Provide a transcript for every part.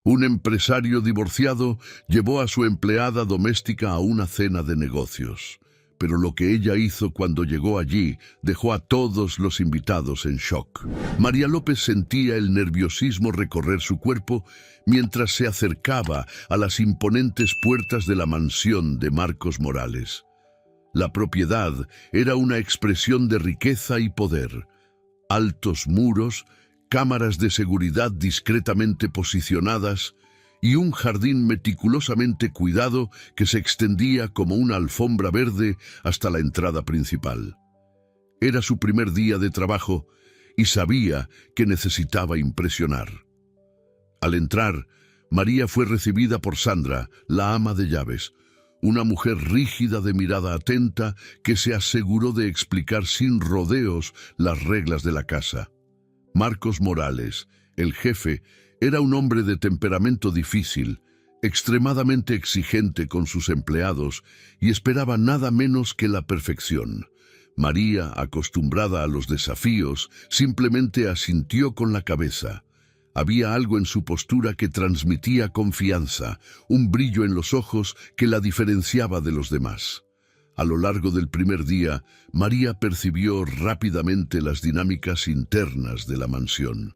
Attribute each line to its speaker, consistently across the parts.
Speaker 1: Un empresario divorciado llevó a su empleada doméstica a una cena de negocios, pero lo que ella hizo cuando llegó allí dejó a todos los invitados en shock. María López sentía el nerviosismo recorrer su cuerpo mientras se acercaba a las imponentes puertas de la mansión de Marcos Morales. La propiedad era una expresión de riqueza y poder. Altos muros, cámaras de seguridad discretamente posicionadas y un jardín meticulosamente cuidado que se extendía como una alfombra verde hasta la entrada principal. Era su primer día de trabajo y sabía que necesitaba impresionar. Al entrar, María fue recibida por Sandra, la ama de llaves, una mujer rígida de mirada atenta que se aseguró de explicar sin rodeos las reglas de la casa. Marcos Morales, el jefe, era un hombre de temperamento difícil, extremadamente exigente con sus empleados y esperaba nada menos que la perfección. María, acostumbrada a los desafíos, simplemente asintió con la cabeza. Había algo en su postura que transmitía confianza, un brillo en los ojos que la diferenciaba de los demás. A lo largo del primer día, María percibió rápidamente las dinámicas internas de la mansión.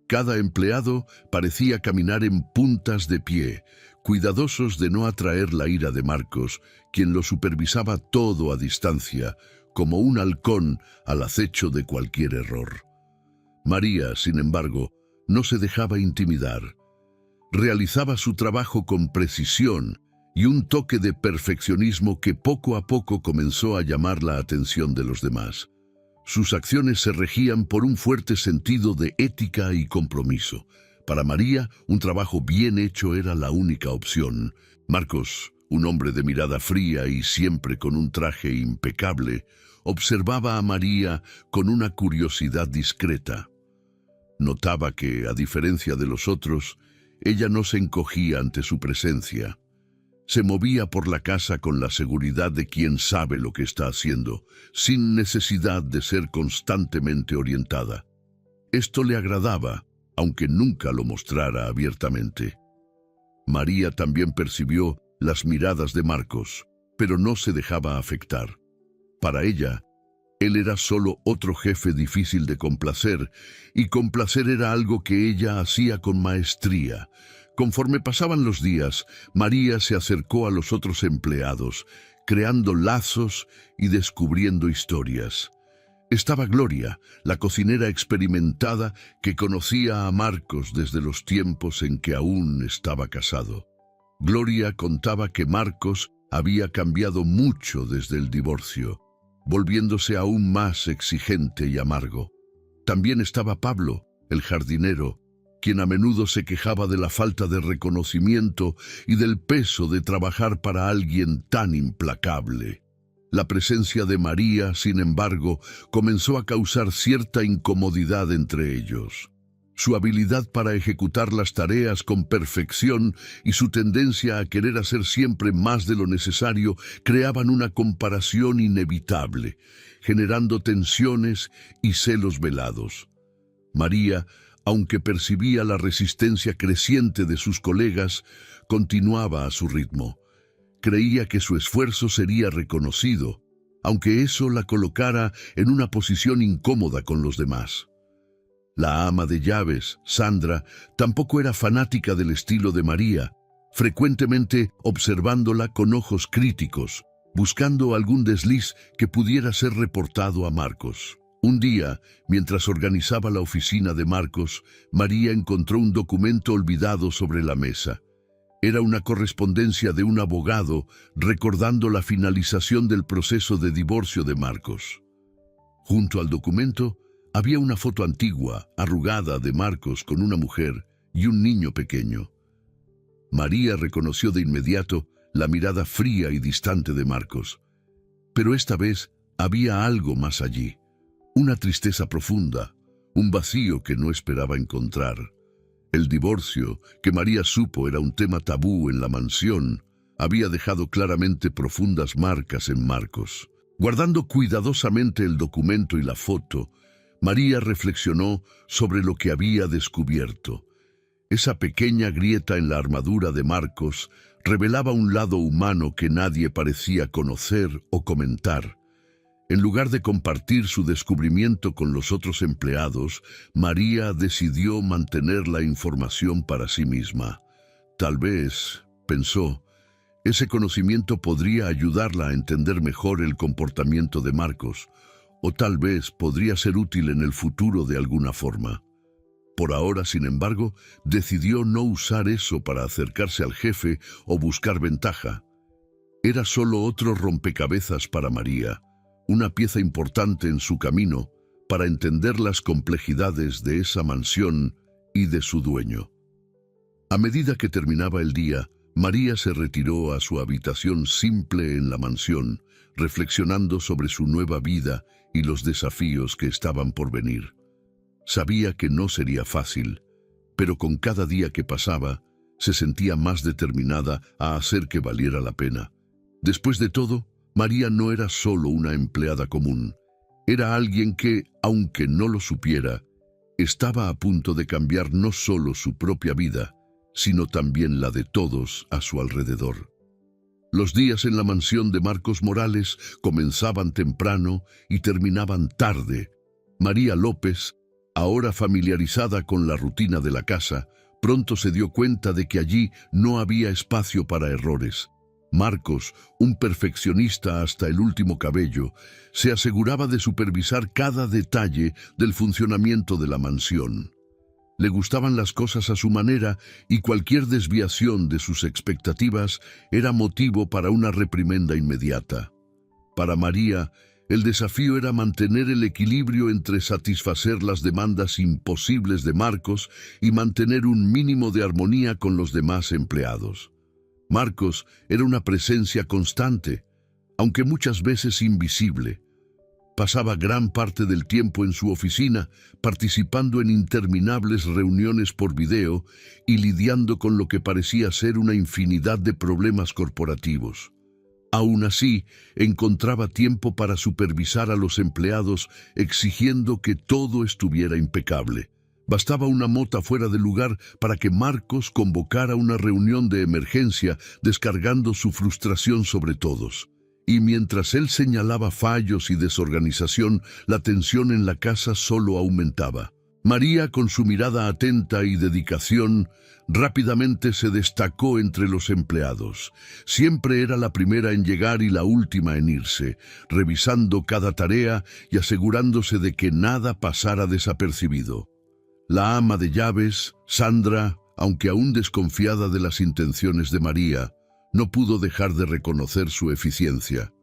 Speaker 1: Cada empleado parecía caminar en puntas de pie, cuidadosos de no atraer la ira de Marcos, quien lo supervisaba todo a distancia, como un halcón al acecho de cualquier error. María, sin embargo, no se dejaba intimidar. Realizaba su trabajo con precisión y un toque de perfeccionismo que poco a poco comenzó a llamar la atención de los demás. Sus acciones se regían por un fuerte sentido de ética y compromiso. Para María, un trabajo bien hecho era la única opción. Marcos, un hombre de mirada fría y siempre con un traje impecable, observaba a María con una curiosidad discreta. Notaba que, a diferencia de los otros, ella no se encogía ante su presencia. Se movía por la casa con la seguridad de quien sabe lo que está haciendo, sin necesidad de ser constantemente orientada. Esto le agradaba, aunque nunca lo mostrara abiertamente. María también percibió las miradas de Marcos, pero no se dejaba afectar. Para ella, él era solo otro jefe difícil de complacer, y complacer era algo que ella hacía con maestría. Conforme pasaban los días, María se acercó a los otros empleados, creando lazos y descubriendo historias. Estaba Gloria, la cocinera experimentada que conocía a Marcos desde los tiempos en que aún estaba casado. Gloria contaba que Marcos había cambiado mucho desde el divorcio, volviéndose aún más exigente y amargo. También estaba Pablo, el jardinero, quien a menudo se quejaba de la falta de reconocimiento y del peso de trabajar para alguien tan implacable. La presencia de María, sin embargo, comenzó a causar cierta incomodidad entre ellos. Su habilidad para ejecutar las tareas con perfección y su tendencia a querer hacer siempre más de lo necesario creaban una comparación inevitable, generando tensiones y celos velados. María, aunque percibía la resistencia creciente de sus colegas, continuaba a su ritmo. Creía que su esfuerzo sería reconocido, aunque eso la colocara en una posición incómoda con los demás. La ama de llaves, Sandra, tampoco era fanática del estilo de María, frecuentemente observándola con ojos críticos, buscando algún desliz que pudiera ser reportado a Marcos. Un día, mientras organizaba la oficina de Marcos, María encontró un documento olvidado sobre la mesa. Era una correspondencia de un abogado recordando la finalización del proceso de divorcio de Marcos. Junto al documento había una foto antigua, arrugada de Marcos con una mujer y un niño pequeño. María reconoció de inmediato la mirada fría y distante de Marcos. Pero esta vez había algo más allí. Una tristeza profunda, un vacío que no esperaba encontrar. El divorcio, que María supo era un tema tabú en la mansión, había dejado claramente profundas marcas en Marcos. Guardando cuidadosamente el documento y la foto, María reflexionó sobre lo que había descubierto. Esa pequeña grieta en la armadura de Marcos revelaba un lado humano que nadie parecía conocer o comentar. En lugar de compartir su descubrimiento con los otros empleados, María decidió mantener la información para sí misma. Tal vez, pensó, ese conocimiento podría ayudarla a entender mejor el comportamiento de Marcos, o tal vez podría ser útil en el futuro de alguna forma. Por ahora, sin embargo, decidió no usar eso para acercarse al jefe o buscar ventaja. Era solo otro rompecabezas para María, una pieza importante en su camino para entender las complejidades de esa mansión y de su dueño. A medida que terminaba el día, María se retiró a su habitación simple en la mansión, reflexionando sobre su nueva vida y los desafíos que estaban por venir. Sabía que no sería fácil, pero con cada día que pasaba, se sentía más determinada a hacer que valiera la pena. Después de todo, María no era solo una empleada común. Era alguien que, aunque no lo supiera, estaba a punto de cambiar no solo su propia vida, sino también la de todos a su alrededor. Los días en la mansión de Marcos Morales comenzaban temprano y terminaban tarde. María López, ahora familiarizada con la rutina de la casa, pronto se dio cuenta de que allí no había espacio para errores. Marcos, un perfeccionista hasta el último cabello, se aseguraba de supervisar cada detalle del funcionamiento de la mansión. Le gustaban las cosas a su manera y cualquier desviación de sus expectativas era motivo para una reprimenda inmediata. Para María, el desafío era mantener el equilibrio entre satisfacer las demandas imposibles de Marcos y mantener un mínimo de armonía con los demás empleados. Marcos era una presencia constante, aunque muchas veces invisible. Pasaba gran parte del tiempo en su oficina, participando en interminables reuniones por video y lidiando con lo que parecía ser una infinidad de problemas corporativos. Aún así, encontraba tiempo para supervisar a los empleados, exigiendo que todo estuviera impecable. Bastaba una mota fuera de lugar para que Marcos convocara una reunión de emergencia, descargando su frustración sobre todos. Y mientras él señalaba fallos y desorganización, la tensión en la casa solo aumentaba. María, con su mirada atenta y dedicación, rápidamente se destacó entre los empleados. Siempre era la primera en llegar y la última en irse, revisando cada tarea y asegurándose de que nada pasara desapercibido. La ama de llaves, Sandra, aunque aún desconfiada de las intenciones de María, no pudo dejar de reconocer su eficiencia.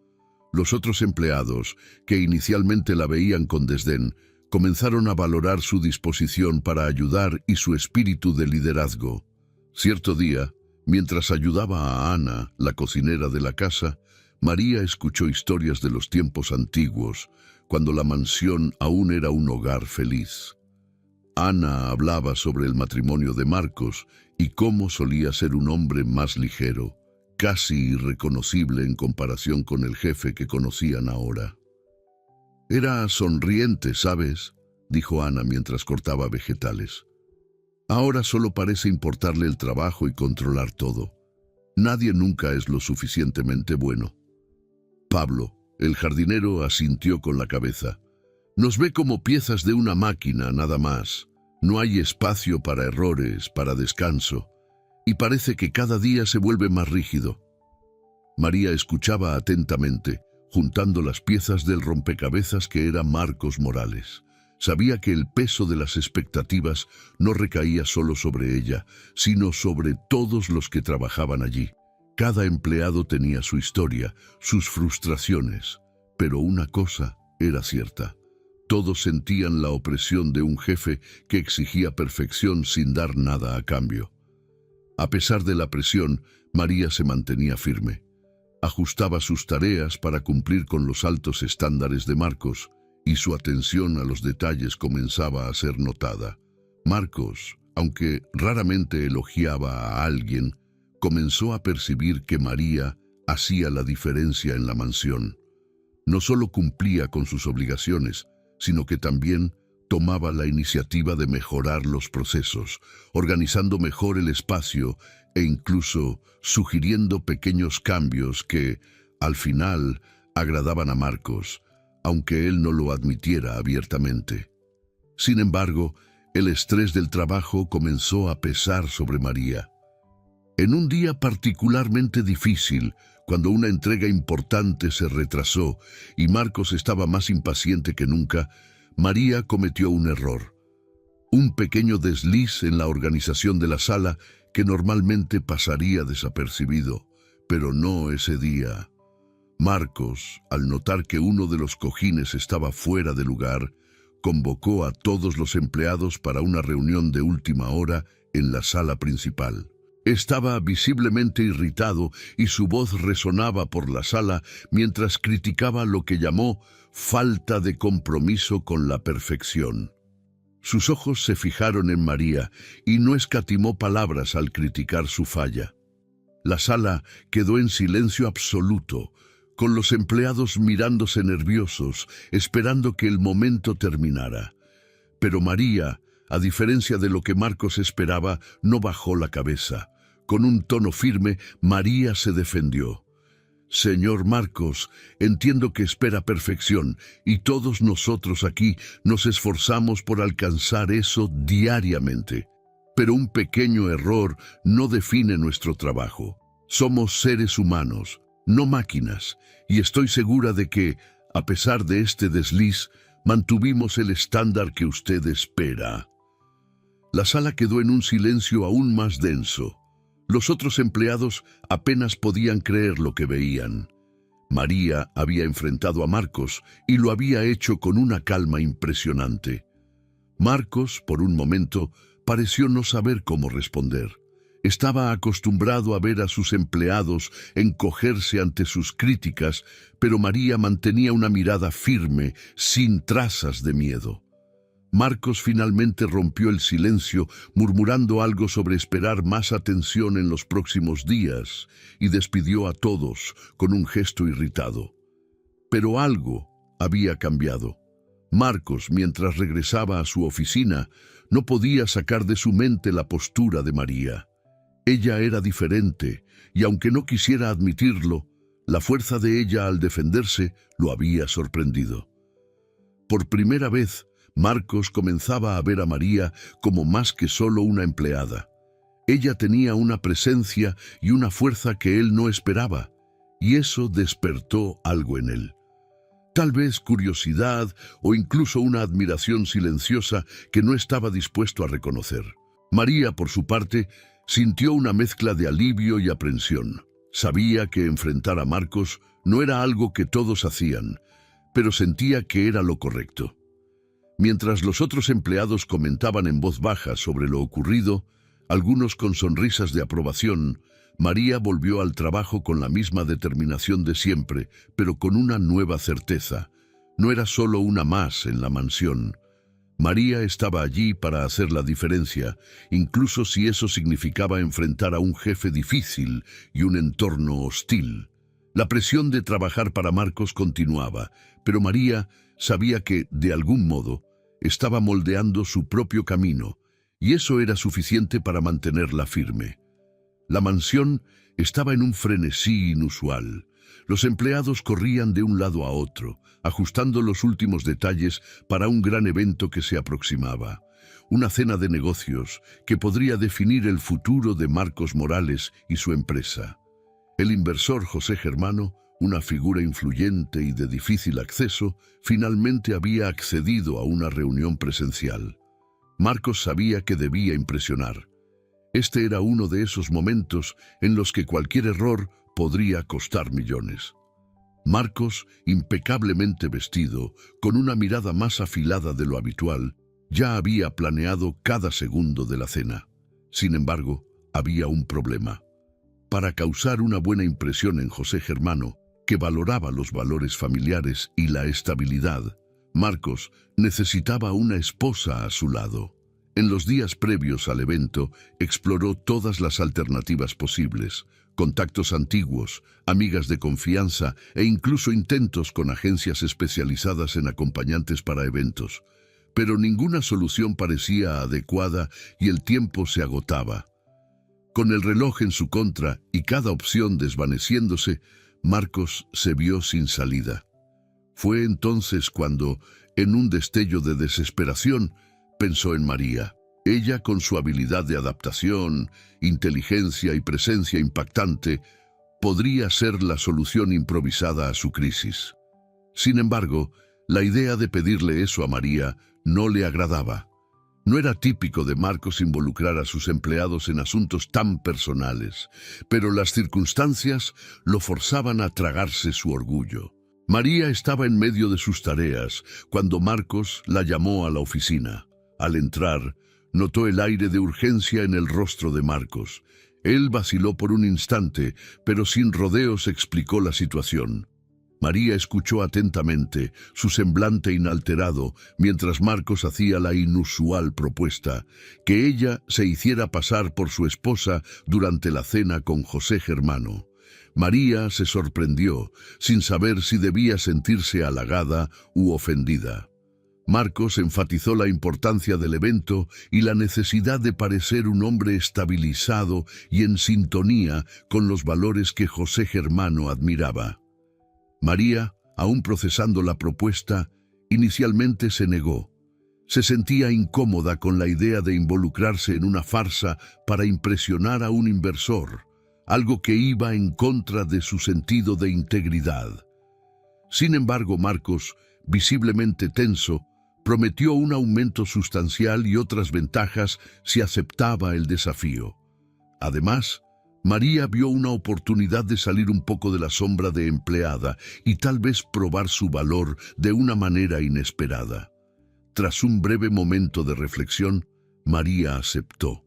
Speaker 1: Los otros empleados, que inicialmente la veían con desdén, comenzaron a valorar su disposición para ayudar y su espíritu de liderazgo. Cierto día, mientras ayudaba a Ana, la cocinera de la casa, María escuchó historias de los tiempos antiguos, cuando la mansión aún era un hogar feliz. Ana hablaba sobre el matrimonio de Marcos y cómo solía ser un hombre más ligero, casi irreconocible en comparación con el jefe que conocían ahora. Era sonriente, ¿sabes?, dijo Ana mientras cortaba vegetales. Ahora solo parece importarle el trabajo y controlar todo. Nadie nunca es lo suficientemente bueno. Pablo, el jardinero, asintió con la cabeza. Nos ve como piezas de una máquina, nada más. No hay espacio para errores, para descanso, y parece que cada día se vuelve más rígido. María escuchaba atentamente, juntando las piezas del rompecabezas que era Marcos Morales. Sabía que el peso de las expectativas no recaía solo sobre ella, sino sobre todos los que trabajaban allí. Cada empleado tenía su historia, sus frustraciones, pero una cosa era cierta. Todos sentían la opresión de un jefe que exigía perfección sin dar nada a cambio. A pesar de la presión, María se mantenía firme. Ajustaba sus tareas para cumplir con los altos estándares de Marcos, y su atención a los detalles comenzaba a ser notada. Marcos, aunque raramente elogiaba a alguien, comenzó a percibir que María hacía la diferencia en la mansión. No solo cumplía con sus obligaciones, sino que también tomaba la iniciativa de mejorar los procesos, organizando mejor el espacio e incluso sugiriendo pequeños cambios que, al final, agradaban a Marcos, aunque él no lo admitiera abiertamente. Sin embargo, el estrés del trabajo comenzó a pesar sobre María. En un día particularmente difícil, cuando una entrega importante se retrasó y Marcos estaba más impaciente que nunca, María cometió un error. Un pequeño desliz en la organización de la sala que normalmente pasaría desapercibido, pero no ese día. Marcos, al notar que uno de los cojines estaba fuera de lugar, convocó a todos los empleados para una reunión de última hora en la sala principal. Estaba visiblemente irritado y su voz resonaba por la sala mientras criticaba lo que llamó falta de compromiso con la perfección. Sus ojos se fijaron en María y no escatimó palabras al criticar su falla. La sala quedó en silencio absoluto, con los empleados mirándose nerviosos, esperando que el momento terminara. Pero María, a diferencia de lo que Marcos esperaba, no bajó la cabeza. Con un tono firme, María se defendió. Señor Marcos, entiendo que espera perfección, y todos nosotros aquí nos esforzamos por alcanzar eso diariamente. Pero un pequeño error no define nuestro trabajo. Somos seres humanos, no máquinas, y estoy segura de que, a pesar de este desliz, mantuvimos el estándar que usted espera. La sala quedó en un silencio aún más denso. Los otros empleados apenas podían creer lo que veían. María había enfrentado a Marcos y lo había hecho con una calma impresionante. Marcos, por un momento, pareció no saber cómo responder. Estaba acostumbrado a ver a sus empleados encogerse ante sus críticas, pero María mantenía una mirada firme, sin trazas de miedo. Marcos finalmente rompió el silencio, murmurando algo sobre esperar más atención en los próximos días, y despidió a todos con un gesto irritado. Pero algo había cambiado. Marcos, mientras regresaba a su oficina, no podía sacar de su mente la postura de María. Ella era diferente, y aunque no quisiera admitirlo, la fuerza de ella al defenderse lo había sorprendido. Por primera vez, Marcos comenzaba a ver a María como más que solo una empleada. Ella tenía una presencia y una fuerza que él no esperaba, y eso despertó algo en él. Tal vez curiosidad o incluso una admiración silenciosa que no estaba dispuesto a reconocer. María, por su parte, sintió una mezcla de alivio y aprensión. Sabía que enfrentar a Marcos no era algo que todos hacían, pero sentía que era lo correcto. Mientras los otros empleados comentaban en voz baja sobre lo ocurrido, algunos con sonrisas de aprobación, María volvió al trabajo con la misma determinación de siempre, pero con una nueva certeza. No era solo una más en la mansión. María estaba allí para hacer la diferencia, incluso si eso significaba enfrentar a un jefe difícil y un entorno hostil. La presión de trabajar para Marcos continuaba, pero María sabía que, de algún modo, estaba moldeando su propio camino, y eso era suficiente para mantenerla firme. La mansión estaba en un frenesí inusual. Los empleados corrían de un lado a otro, ajustando los últimos detalles para un gran evento que se aproximaba. Una cena de negocios que podría definir el futuro de Marcos Morales y su empresa. El inversor José Germano, una figura influyente y de difícil acceso, finalmente había accedido a una reunión presencial. Marcos sabía que debía impresionar. Este era uno de esos momentos en los que cualquier error podría costar millones. Marcos, impecablemente vestido, con una mirada más afilada de lo habitual, ya había planeado cada segundo de la cena. Sin embargo, había un problema. Para causar una buena impresión en José Germano, que valoraba los valores familiares y la estabilidad, Marcos necesitaba una esposa a su lado. En los días previos al evento, exploró todas las alternativas posibles, contactos antiguos, amigas de confianza e incluso intentos con agencias especializadas en acompañantes para eventos. pero ninguna solución parecía adecuada y el tiempo se agotaba. Con el reloj en su contra y cada opción desvaneciéndose, Marcos se vio sin salida. Fue entonces cuando, en un destello de desesperación, pensó en María. Ella, con su habilidad de adaptación, inteligencia y presencia impactante, podría ser la solución improvisada a su crisis. Sin embargo, la idea de pedirle eso a María no le agradaba. No era típico de Marcos involucrar a sus empleados en asuntos tan personales, pero las circunstancias lo forzaban a tragarse su orgullo. María estaba en medio de sus tareas cuando Marcos la llamó a la oficina. Al entrar, notó el aire de urgencia en el rostro de Marcos. Él vaciló por un instante, pero sin rodeos explicó la situación. María escuchó atentamente, su semblante inalterado, mientras Marcos hacía la inusual propuesta, que ella se hiciera pasar por su esposa durante la cena con José Germano. María se sorprendió, sin saber si debía sentirse halagada u ofendida. Marcos enfatizó la importancia del evento y la necesidad de parecer un hombre estabilizado y en sintonía con los valores que José Germano admiraba. María, aún procesando la propuesta, inicialmente se negó. Se sentía incómoda con la idea de involucrarse en una farsa para impresionar a un inversor, algo que iba en contra de su sentido de integridad. Sin embargo, Marcos, visiblemente tenso, prometió un aumento sustancial y otras ventajas si aceptaba el desafío. Además, María vio una oportunidad de salir un poco de la sombra de empleada y tal vez probar su valor de una manera inesperada. Tras un breve momento de reflexión, María aceptó.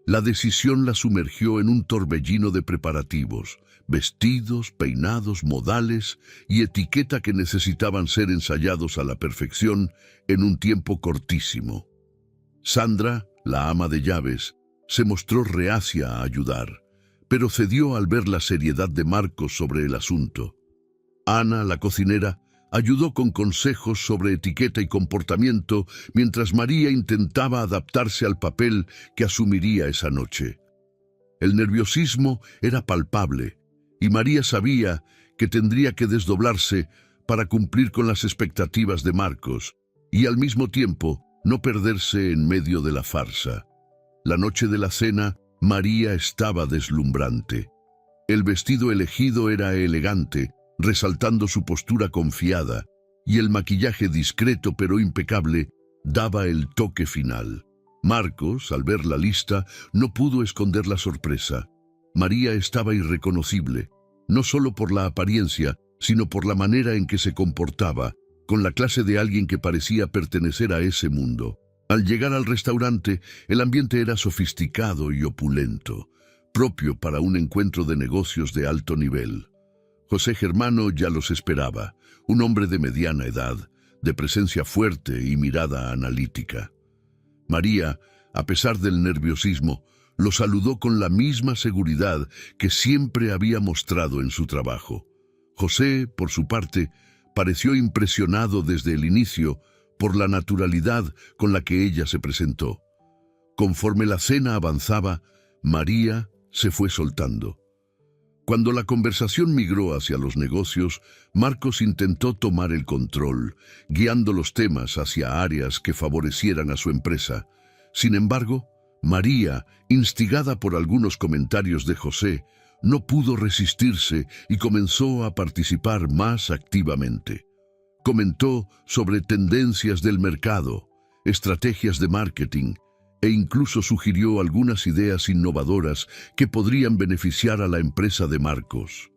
Speaker 1: La decisión la sumergió en un torbellino de preparativos, vestidos, peinados, modales y etiqueta que necesitaban ser ensayados a la perfección en un tiempo cortísimo. Sandra, la ama de llaves, se mostró reacia a ayudar, pero cedió al ver la seriedad de Marcos sobre el asunto. Ana, la cocinera, ayudó con consejos sobre etiqueta y comportamiento mientras María intentaba adaptarse al papel que asumiría esa noche. El nerviosismo era palpable y María sabía que tendría que desdoblarse para cumplir con las expectativas de Marcos y al mismo tiempo no perderse en medio de la farsa. La noche de la cena, María estaba deslumbrante. El vestido elegido era elegante, resaltando su postura confiada, y el maquillaje discreto pero impecable daba el toque final. Marcos, al ver la lista, no pudo esconder la sorpresa. María estaba irreconocible, no solo por la apariencia, sino por la manera en que se comportaba, con la clase de alguien que parecía pertenecer a ese mundo. Al llegar al restaurante, el ambiente era sofisticado y opulento, propio para un encuentro de negocios de alto nivel. José Germano ya los esperaba, un hombre de mediana edad, de presencia fuerte y mirada analítica. María, a pesar del nerviosismo, lo saludó con la misma seguridad que siempre había mostrado en su trabajo. José, por su parte, pareció impresionado desde el inicio por la naturalidad con la que ella se presentó. Conforme la cena avanzaba, María se fue soltando. Cuando la conversación migró hacia los negocios, Marcos intentó tomar el control, guiando los temas hacia áreas que favorecieran a su empresa. Sin embargo, María, instigada por algunos comentarios de José, no pudo resistirse y comenzó a participar más activamente. Comentó sobre tendencias del mercado, estrategias de marketing e incluso sugirió algunas ideas innovadoras que podrían beneficiar a la empresa de Marcos.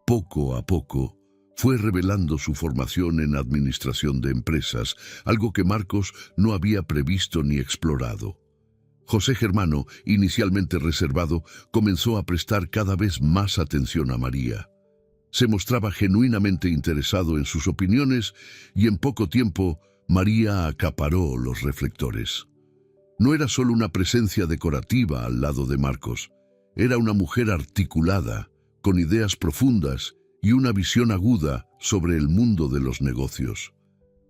Speaker 1: Poco a poco, fue revelando su formación en administración de empresas, algo que Marcos no había previsto ni explorado. José Germano, inicialmente reservado, comenzó a prestar cada vez más atención a María. Se mostraba genuinamente interesado en sus opiniones y en poco tiempo María acaparó los reflectores. No era solo una presencia decorativa al lado de Marcos, era una mujer articulada, con ideas profundas y una visión aguda sobre el mundo de los negocios.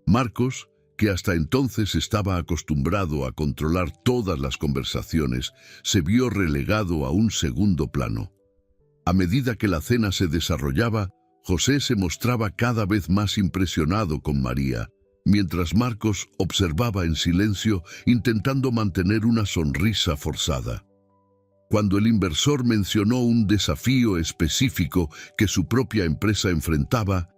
Speaker 1: Marcos, que hasta entonces estaba acostumbrado a controlar todas las conversaciones, se vio relegado a un segundo plano. A medida que la cena se desarrollaba, José se mostraba cada vez más impresionado con María, mientras Marcos observaba en silencio intentando mantener una sonrisa forzada. Cuando el inversor mencionó un desafío específico que su propia empresa enfrentaba,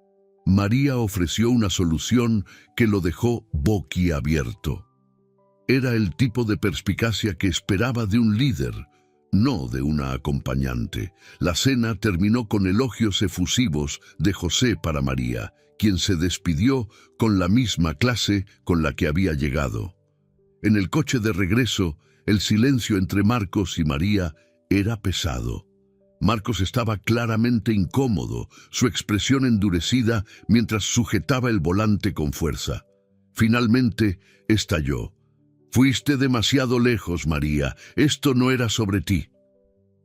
Speaker 1: María ofreció una solución que lo dejó boquiabierto. Era el tipo de perspicacia que esperaba de un líder, no de una acompañante. La cena terminó con elogios efusivos de José para María, quien se despidió con la misma clase con la que había llegado. En el coche de regreso, el silencio entre Marcos y María era pesado. Marcos estaba claramente incómodo, su expresión endurecida mientras sujetaba el volante con fuerza. Finalmente estalló. «Fuiste demasiado lejos, María. Esto no era sobre ti».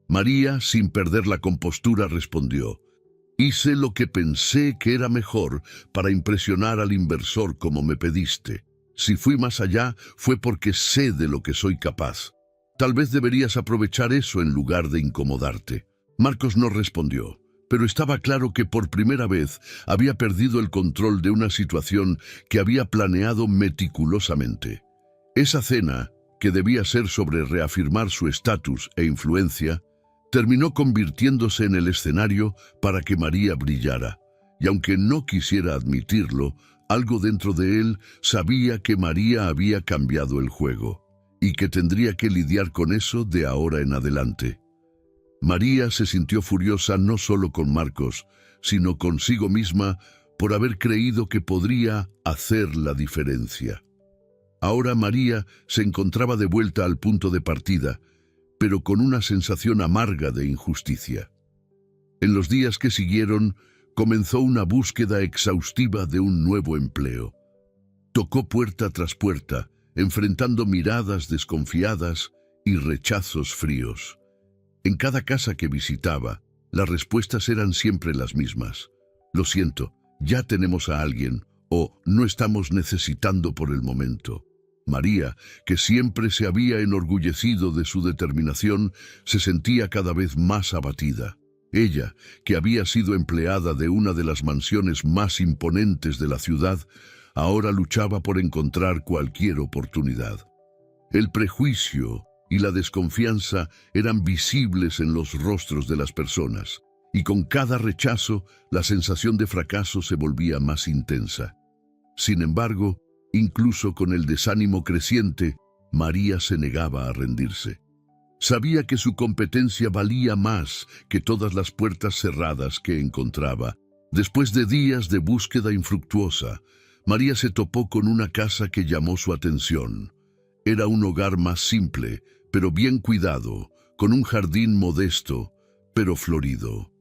Speaker 1: María, sin perder la compostura, respondió: «Hice lo que pensé que era mejor para impresionar al inversor como me pediste. Si fui más allá, fue porque sé de lo que soy capaz. Tal vez deberías aprovechar eso en lugar de incomodarte». Marcos no respondió, pero estaba claro que por primera vez había perdido el control de una situación que había planeado meticulosamente. Esa cena, que debía ser sobre reafirmar su estatus e influencia, terminó convirtiéndose en el escenario para que María brillara. Y aunque no quisiera admitirlo, algo dentro de él sabía que María había cambiado el juego, y que tendría que lidiar con eso de ahora en adelante. María se sintió furiosa no solo con Marcos, sino consigo misma por haber creído que podría hacer la diferencia. Ahora María se encontraba de vuelta al punto de partida, pero con una sensación amarga de injusticia. En los días que siguieron, comenzó una búsqueda exhaustiva de un nuevo empleo. Tocó puerta tras puerta, enfrentando miradas desconfiadas y rechazos fríos. En cada casa que visitaba, las respuestas eran siempre las mismas. «Lo siento, ya tenemos a alguien», o «no estamos necesitando por el momento». María, que siempre se había enorgullecido de su determinación, se sentía cada vez más abatida. Ella, que había sido empleada de una de las mansiones más imponentes de la ciudad, ahora luchaba por encontrar cualquier oportunidad. El prejuicio y la desconfianza eran visibles en los rostros de las personas, y con cada rechazo la sensación de fracaso se volvía más intensa. Sin embargo, incluso con el desánimo creciente, María se negaba a rendirse. Sabía que su competencia valía más que todas las puertas cerradas que encontraba. Después de días de búsqueda infructuosa, María se topó con una casa que llamó su atención. Era un hogar más simple, pero bien cuidado, con un jardín modesto, pero florido.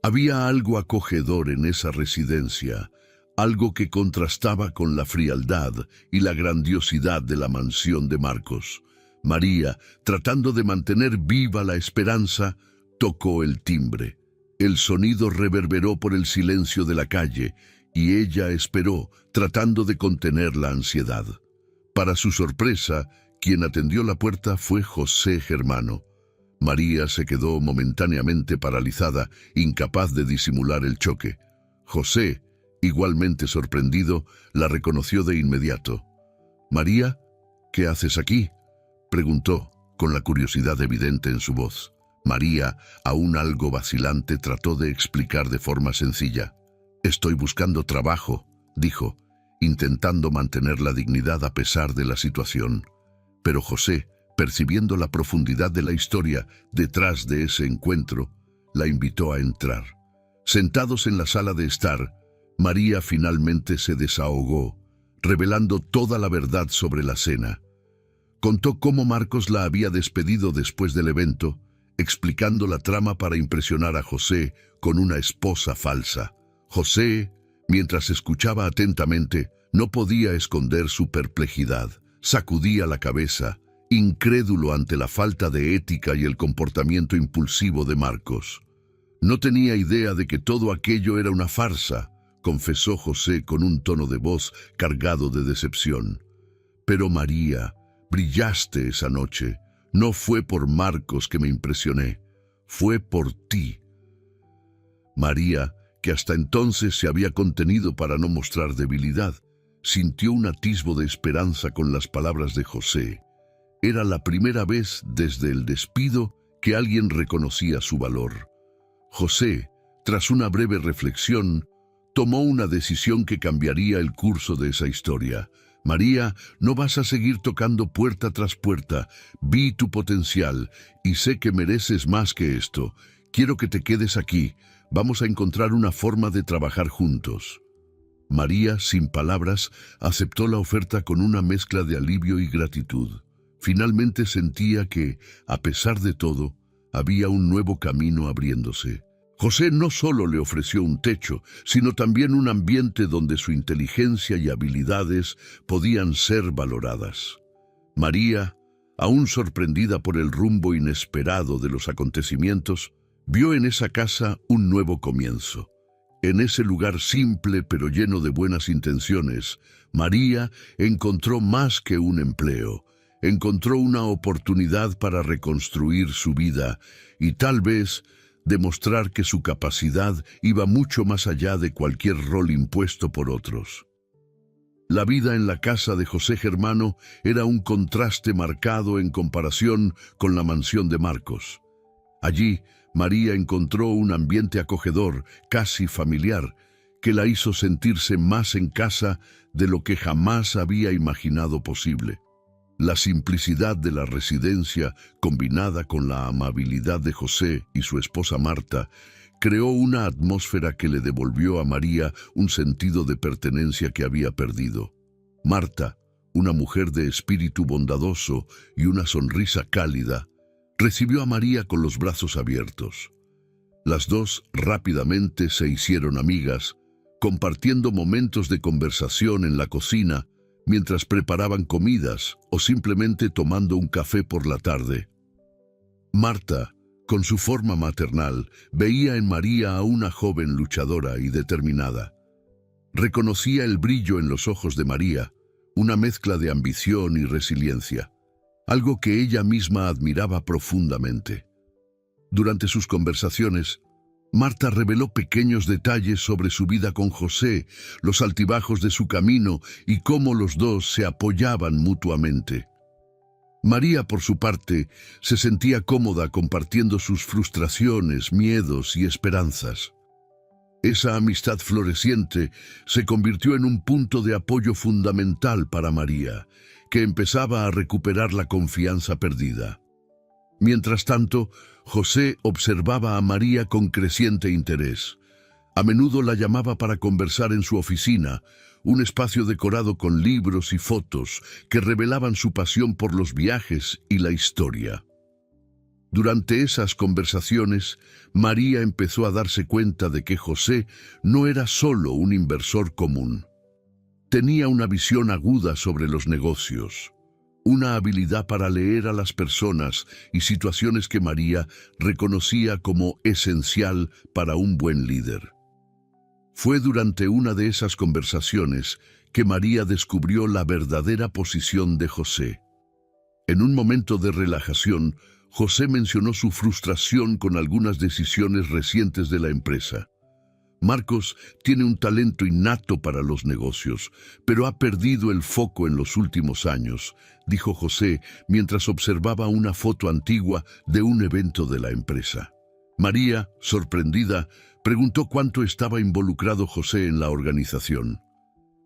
Speaker 1: Había algo acogedor en esa residencia, algo que contrastaba con la frialdad y la grandiosidad de la mansión de Marcos. María, tratando de mantener viva la esperanza, tocó el timbre. El sonido reverberó por el silencio de la calle, y ella esperó, tratando de contener la ansiedad. Para su sorpresa, quien atendió la puerta fue José Germano. María se quedó momentáneamente paralizada, incapaz de disimular el choque. José, igualmente sorprendido, la reconoció de inmediato. «María, ¿qué haces aquí?», preguntó, con la curiosidad evidente en su voz. María, aún algo vacilante, trató de explicar de forma sencilla. «Estoy buscando trabajo», dijo, intentando mantener la dignidad a pesar de la situación. Pero José, percibiendo la profundidad de la historia detrás de ese encuentro, la invitó a entrar. Sentados en la sala de estar, María finalmente se desahogó, revelando toda la verdad sobre la cena. Contó cómo Marcos la había despedido después del evento, explicando la trama para impresionar a José con una esposa falsa. José, mientras escuchaba atentamente, no podía esconder su perplejidad. Sacudía la cabeza, incrédulo ante la falta de ética y el comportamiento impulsivo de Marcos. No tenía idea de que todo aquello era una farsa, confesó José con un tono de voz cargado de decepción. Pero María, brillaste esa noche. No fue por Marcos que me impresioné, fue por ti. María, que hasta entonces se había contenido para no mostrar debilidad, sintió un atisbo de esperanza con las palabras de José. Era la primera vez desde el despido que alguien reconocía su valor. José, tras una breve reflexión, tomó una decisión que cambiaría el curso de esa historia. María, no vas a seguir tocando puerta tras puerta. Vi tu potencial y sé que mereces más que esto. Quiero que te quedes aquí. Vamos a encontrar una forma de trabajar juntos. María, sin palabras, aceptó la oferta con una mezcla de alivio y gratitud. Finalmente sentía que, a pesar de todo, había un nuevo camino abriéndose. José no solo le ofreció un techo, sino también un ambiente donde su inteligencia y habilidades podían ser valoradas. María, aún sorprendida por el rumbo inesperado de los acontecimientos, vio en esa casa un nuevo comienzo. En ese lugar simple pero lleno de buenas intenciones, María encontró más que un empleo. Encontró una oportunidad para reconstruir su vida y tal vez demostrar que su capacidad iba mucho más allá de cualquier rol impuesto por otros. La vida en la casa de José Germano era un contraste marcado en comparación con la mansión de Marcos. Allí, María encontró un ambiente acogedor, casi familiar, que la hizo sentirse más en casa de lo que jamás había imaginado posible. La simplicidad de la residencia, combinada con la amabilidad de José y su esposa Marta, creó una atmósfera que le devolvió a María un sentido de pertenencia que había perdido. Marta, una mujer de espíritu bondadoso y una sonrisa cálida, recibió a María con los brazos abiertos. Las dos rápidamente se hicieron amigas, compartiendo momentos de conversación en la cocina, mientras preparaban comidas o simplemente tomando un café por la tarde. Marta, con su forma maternal, veía en María a una joven luchadora y determinada. Reconocía el brillo en los ojos de María, una mezcla de ambición y resiliencia, algo que ella misma admiraba profundamente. Durante sus conversaciones, Marta reveló pequeños detalles sobre su vida con José, los altibajos de su camino y cómo los dos se apoyaban mutuamente. María, por su parte, se sentía cómoda compartiendo sus frustraciones, miedos y esperanzas. Esa amistad floreciente se convirtió en un punto de apoyo fundamental para María, que empezaba a recuperar la confianza perdida. Mientras tanto, José observaba a María con creciente interés. A menudo la llamaba para conversar en su oficina, un espacio decorado con libros y fotos que revelaban su pasión por los viajes y la historia. Durante esas conversaciones, María empezó a darse cuenta de que José no era solo un inversor común. Tenía una visión aguda sobre los negocios, una habilidad para leer a las personas y situaciones que María reconocía como esencial para un buen líder. Fue durante una de esas conversaciones que María descubrió la verdadera posición de José. En un momento de relajación, José mencionó su frustración con algunas decisiones recientes de la empresa. Marcos tiene un talento innato para los negocios, pero ha perdido el foco en los últimos años, dijo José mientras observaba una foto antigua de un evento de la empresa. María, sorprendida, preguntó cuánto estaba involucrado José en la organización.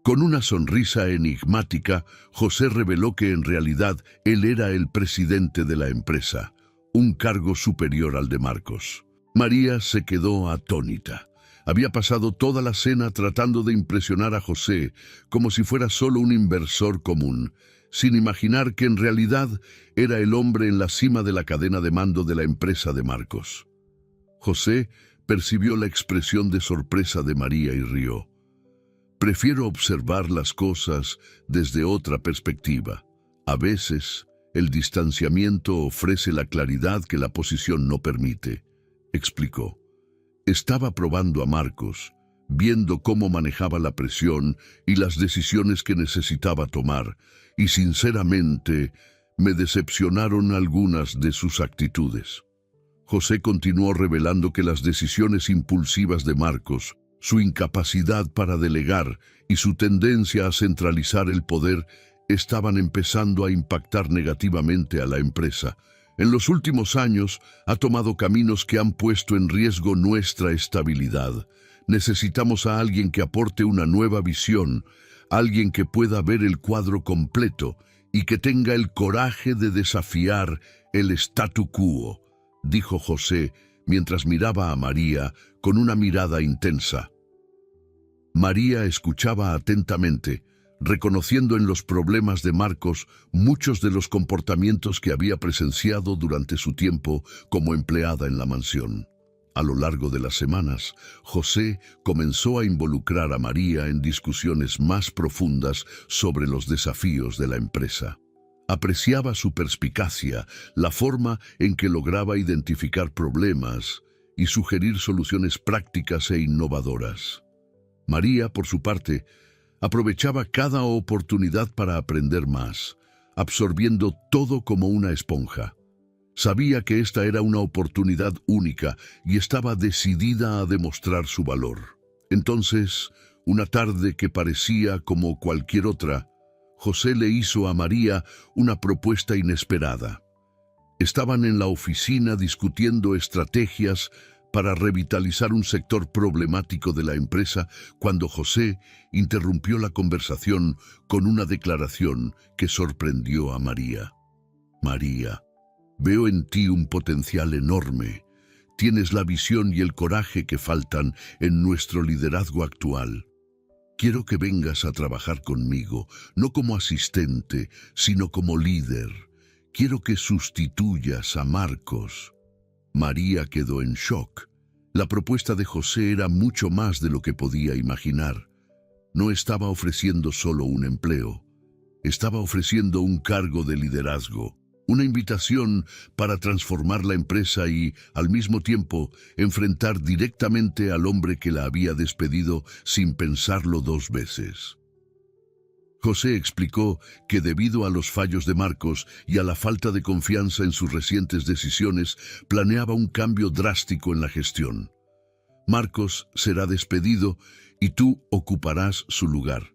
Speaker 1: Con una sonrisa enigmática, José reveló que en realidad él era el presidente de la empresa, un cargo superior al de Marcos. María se quedó atónita. Había pasado toda la cena tratando de impresionar a José como si fuera solo un inversor común, sin imaginar que en realidad era el hombre en la cima de la cadena de mando de la empresa de Marcos. José percibió la expresión de sorpresa de María y rió. Prefiero observar las cosas desde otra perspectiva. A veces, el distanciamiento ofrece la claridad que la posición no permite, explicó. Estaba probando a Marcos, viendo cómo manejaba la presión y las decisiones que necesitaba tomar, y sinceramente me decepcionaron algunas de sus actitudes. José continuó revelando que las decisiones impulsivas de Marcos, su incapacidad para delegar y su tendencia a centralizar el poder estaban empezando a impactar negativamente a la empresa. En los últimos años ha tomado caminos que han puesto en riesgo nuestra estabilidad. Necesitamos a alguien que aporte una nueva visión, alguien que pueda ver el cuadro completo y que tenga el coraje de desafiar el statu quo, dijo José mientras miraba a María con una mirada intensa. María escuchaba atentamente, reconociendo en los problemas de Marcos muchos de los comportamientos que había presenciado durante su tiempo como empleada en la mansión. A lo largo de las semanas, José comenzó a involucrar a María en discusiones más profundas sobre los desafíos de la empresa. Apreciaba su perspicacia, la forma en que lograba identificar problemas y sugerir soluciones prácticas e innovadoras. María, por su parte, aprovechaba cada oportunidad para aprender más, absorbiendo todo como una esponja. Sabía que esta era una oportunidad única y estaba decidida a demostrar su valor. Entonces, una tarde que parecía como cualquier otra, José le hizo a María una propuesta inesperada. Estaban en la oficina discutiendo estrategias para revitalizar un sector problemático de la empresa cuando José interrumpió la conversación con una declaración que sorprendió a María. María, veo en ti un potencial enorme. Tienes la visión y el coraje que faltan en nuestro liderazgo actual. Quiero que vengas a trabajar conmigo, no como asistente, sino como líder. Quiero que sustituyas a Marcos. María quedó en shock. La propuesta de José era mucho más de lo que podía imaginar. No estaba ofreciendo solo un empleo. Estaba ofreciendo un cargo de liderazgo, una invitación para transformar la empresa y, al mismo tiempo, enfrentar directamente al hombre que la había despedido sin pensarlo dos veces. José explicó que debido a los fallos de Marcos y a la falta de confianza en sus recientes decisiones, planeaba un cambio drástico en la gestión. Marcos será despedido y tú ocuparás su lugar.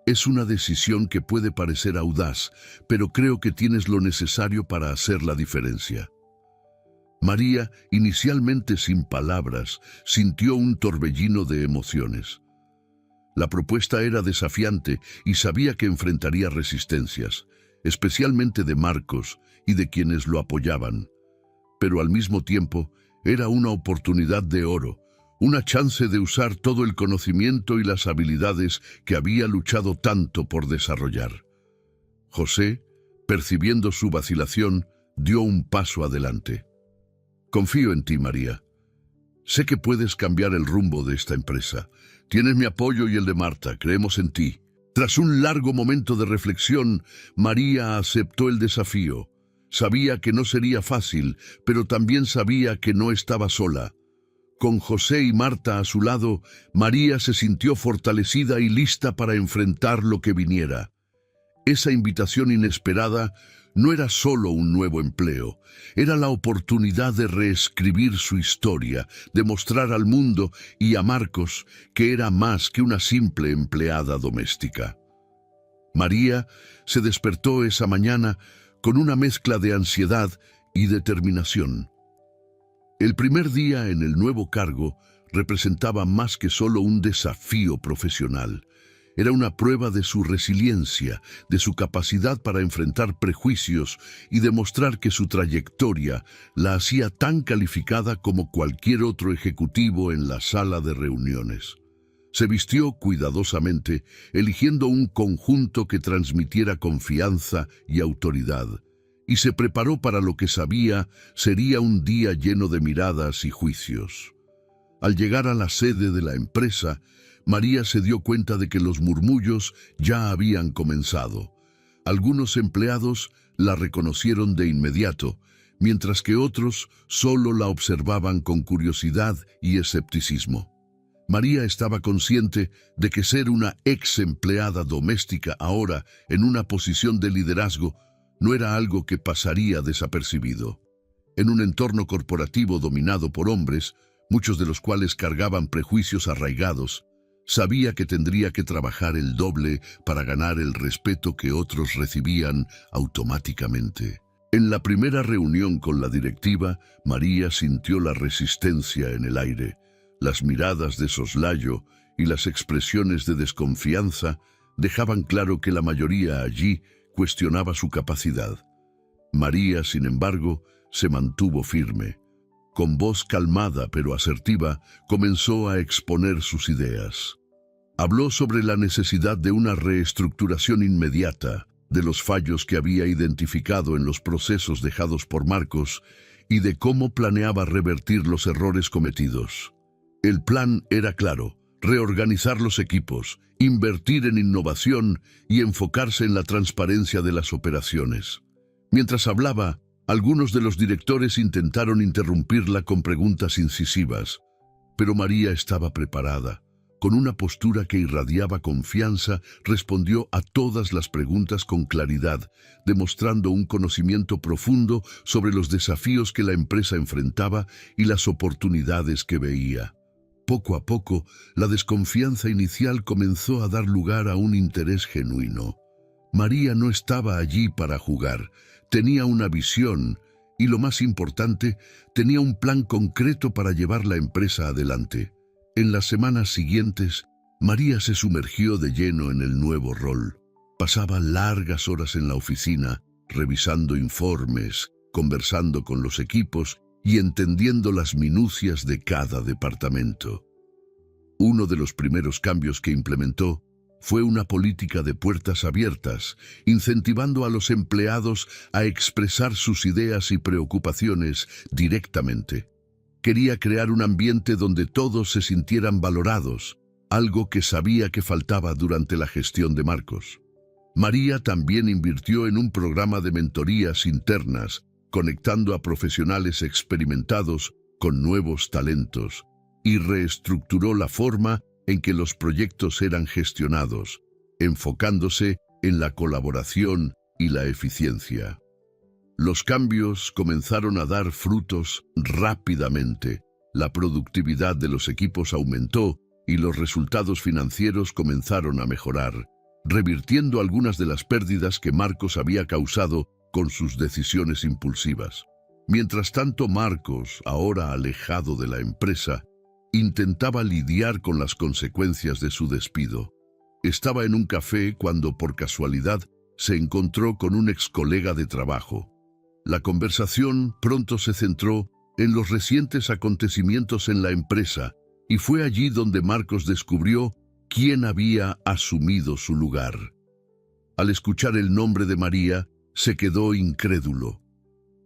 Speaker 1: Es una decisión que puede parecer audaz, pero creo que tienes lo necesario para hacer la diferencia. María, inicialmente sin palabras, sintió un torbellino de emociones. La propuesta era desafiante y sabía que enfrentaría resistencias, especialmente de Marcos y de quienes lo apoyaban. Pero al mismo tiempo, era una oportunidad de oro, una chance de usar todo el conocimiento y las habilidades que había luchado tanto por desarrollar. José, percibiendo su vacilación, dio un paso adelante. Confío en ti, María. Sé que puedes cambiar el rumbo de esta empresa. Tienes mi apoyo y el de Marta, creemos en ti. Tras un largo momento de reflexión, María aceptó el desafío. Sabía que no sería fácil, pero también sabía que no estaba sola. Con José y Marta a su lado, María se sintió fortalecida y lista para enfrentar lo que viniera. Esa invitación inesperada no era solo un nuevo empleo, era la oportunidad de reescribir su historia, de mostrar al mundo y a Marcos que era más que una simple empleada doméstica. María se despertó esa mañana con una mezcla de ansiedad y determinación. El primer día en el nuevo cargo representaba más que solo un desafío profesional. Era una prueba de su resiliencia, de su capacidad para enfrentar prejuicios y demostrar que su trayectoria la hacía tan calificada como cualquier otro ejecutivo en la sala de reuniones. Se vistió cuidadosamente, eligiendo un conjunto que transmitiera confianza y autoridad, y se preparó para lo que sabía sería un día lleno de miradas y juicios. Al llegar a la sede de la empresa, María se dio cuenta de que los murmullos ya habían comenzado. Algunos empleados la reconocieron de inmediato, mientras que otros solo la observaban con curiosidad y escepticismo. María estaba consciente de que ser una ex empleada doméstica ahora en una posición de liderazgo no era algo que pasaría desapercibido. En un entorno corporativo dominado por hombres, muchos de los cuales cargaban prejuicios arraigados, sabía que tendría que trabajar el doble para ganar el respeto que otros recibían automáticamente. En la primera reunión con la directiva, María sintió la resistencia en el aire. Las miradas de soslayo y las expresiones de desconfianza dejaban claro que la mayoría allí cuestionaba su capacidad. María, sin embargo, se mantuvo firme. Con voz calmada pero asertiva, comenzó a exponer sus ideas. Habló sobre la necesidad de una reestructuración inmediata, de los fallos que había identificado en los procesos dejados por Marcos y de cómo planeaba revertir los errores cometidos. El plan era claro: reorganizar los equipos, invertir en innovación y enfocarse en la transparencia de las operaciones. Mientras hablaba, algunos de los directores intentaron interrumpirla con preguntas incisivas, pero María estaba preparada. Con una postura que irradiaba confianza, respondió a todas las preguntas con claridad, demostrando un conocimiento profundo sobre los desafíos que la empresa enfrentaba y las oportunidades que veía. Poco a poco, la desconfianza inicial comenzó a dar lugar a un interés genuino. María no estaba allí para jugar, tenía una visión y, lo más importante, tenía un plan concreto para llevar la empresa adelante. En las semanas siguientes, María se sumergió de lleno en el nuevo rol. Pasaba largas horas en la oficina, revisando informes, conversando con los equipos y entendiendo las minucias de cada departamento. Uno de los primeros cambios que implementó fue una política de puertas abiertas, incentivando a los empleados a expresar sus ideas y preocupaciones directamente. Quería crear un ambiente donde todos se sintieran valorados, algo que sabía que faltaba durante la gestión de Marcos. María también invirtió en un programa de mentorías internas, conectando a profesionales experimentados con nuevos talentos, y reestructuró la forma en que los proyectos eran gestionados, enfocándose en la colaboración y la eficiencia. Los cambios comenzaron a dar frutos rápidamente. La productividad de los equipos aumentó y los resultados financieros comenzaron a mejorar, revirtiendo algunas de las pérdidas que Marcos había causado con sus decisiones impulsivas. Mientras tanto, Marcos, ahora alejado de la empresa, intentaba lidiar con las consecuencias de su despido. Estaba en un café cuando, por casualidad, se encontró con un ex colega de trabajo. La conversación pronto se centró en los recientes acontecimientos en la empresa y fue allí donde Marcos descubrió quién había asumido su lugar. Al escuchar el nombre de María, se quedó incrédulo.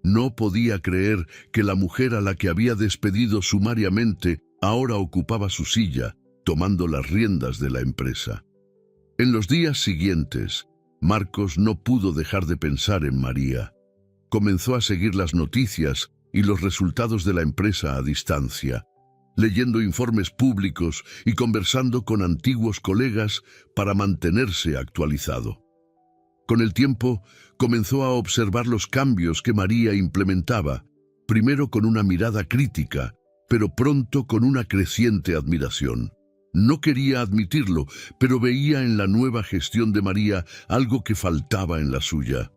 Speaker 1: No podía creer que la mujer a la que había despedido sumariamente ahora ocupaba su silla, tomando las riendas de la empresa. En los días siguientes, Marcos no pudo dejar de pensar en María. Comenzó a seguir las noticias y los resultados de la empresa a distancia, leyendo informes públicos y conversando con antiguos colegas para mantenerse actualizado. Con el tiempo, comenzó a observar los cambios que María implementaba, primero con una mirada crítica, pero pronto con una creciente admiración. No quería admitirlo, pero veía en la nueva gestión de María algo que faltaba en la suya: